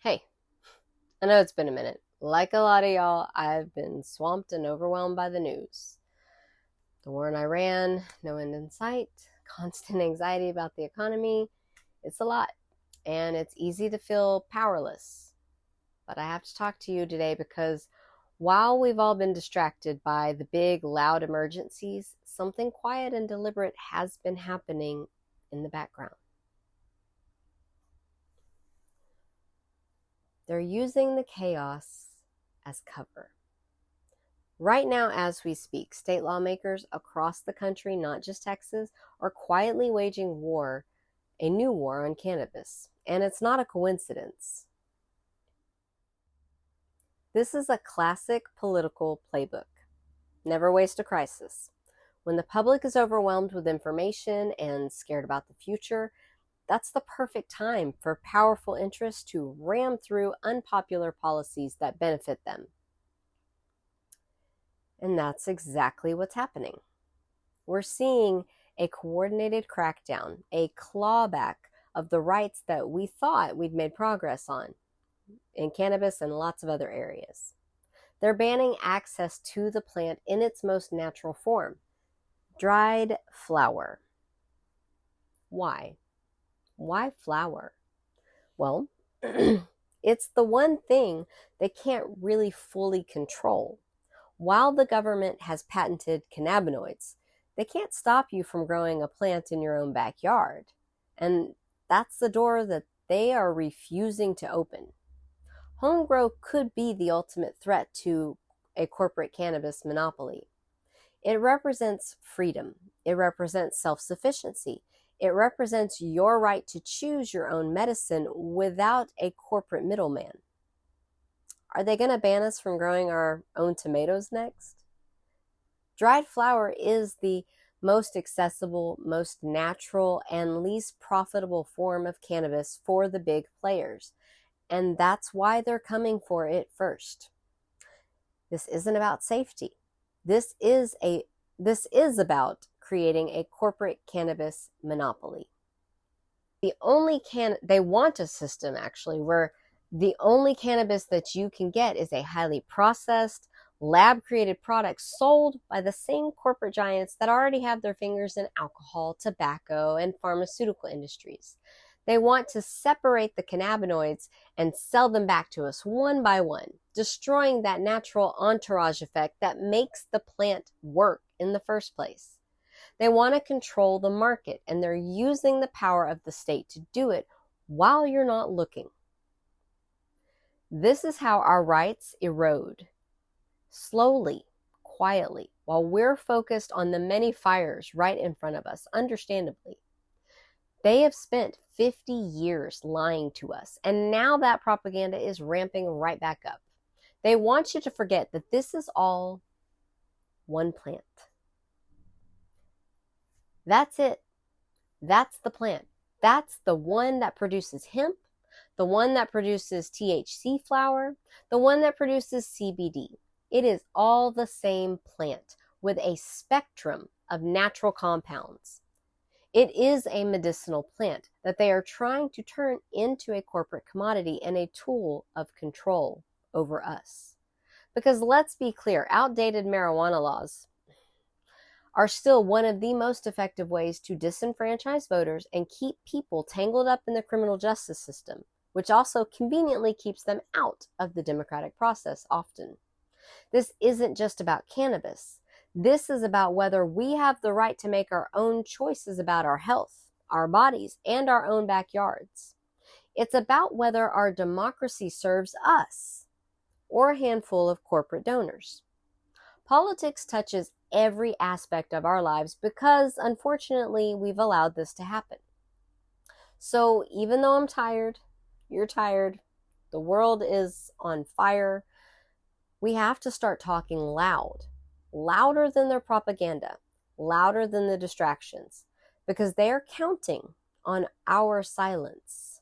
Hey, I know it's been a minute. Like a lot of y'all, I've been swamped and overwhelmed by the news. The war in Iran, no end in sight, constant anxiety about the economy. It's a lot, and it's easy to feel powerless. But I have to talk to you today because while we've all been distracted by the big, loud emergencies, something quiet and deliberate has been happening in the background. They're using the chaos as cover. Right now, as we speak, state lawmakers across the country, not just Texas, are quietly waging war, a new war on cannabis. And it's not a coincidence. This is a classic political playbook. Never waste a crisis. When the public is overwhelmed with information and scared about the future, that's the perfect time for powerful interests to ram through unpopular policies that benefit them. And that's exactly what's happening. We're seeing a coordinated crackdown, a clawback of the rights that we thought we'd made progress on in cannabis and lots of other areas. They're banning access to the plant in its most natural form, dried flower. Why? Why flower? Well, it's the one thing they can't really fully control. While the government has patented cannabinoids, they can't stop you from growing a plant in your own backyard. And that's the door that they are refusing to open. Home grow could be the ultimate threat to a corporate cannabis monopoly. It represents freedom. It represents self-sufficiency. It represents your right to choose your own medicine without a corporate middleman. Are they going to ban us from growing our own tomatoes next? Dried flower is the most accessible, most natural, and least profitable form of cannabis for the big players. And that's why they're coming for it first. This isn't about safety. This is about creating a corporate cannabis monopoly. They want a system actually where the only cannabis that you can get is a highly processed, lab-created product sold by the same corporate giants that already have their fingers in alcohol, tobacco, and pharmaceutical industries. They want to separate the cannabinoids and sell them back to us one by one, destroying that natural entourage effect that makes the plant work in the first place. They want to control the market, and they're using the power of the state to do it while you're not looking. This is how our rights erode. Slowly, quietly, while we're focused on the many fires right in front of us, understandably. They have spent 50 years lying to us, and now that propaganda is ramping right back up. They want you to forget that this is all one plant. That's it. That's the plant. That's the one that produces hemp, the one that produces THC flower, the one that produces CBD. It is all the same plant with a spectrum of natural compounds. It is a medicinal plant that they are trying to turn into a corporate commodity and a tool of control over us. Because let's be clear, outdated marijuana laws are still one of the most effective ways to disenfranchise voters and keep people tangled up in the criminal justice system, which also conveniently keeps them out of the democratic process often. This isn't just about cannabis. This is about whether we have the right to make our own choices about our health, our bodies, and our own backyards. It's about whether our democracy serves us or a handful of corporate donors. Politics touches every aspect of our lives because, unfortunately, we've allowed this to happen. So even though I'm tired, you're tired, the world is on fire, we have to start talking loud, louder than their propaganda, louder than the distractions, because they are counting on our silence.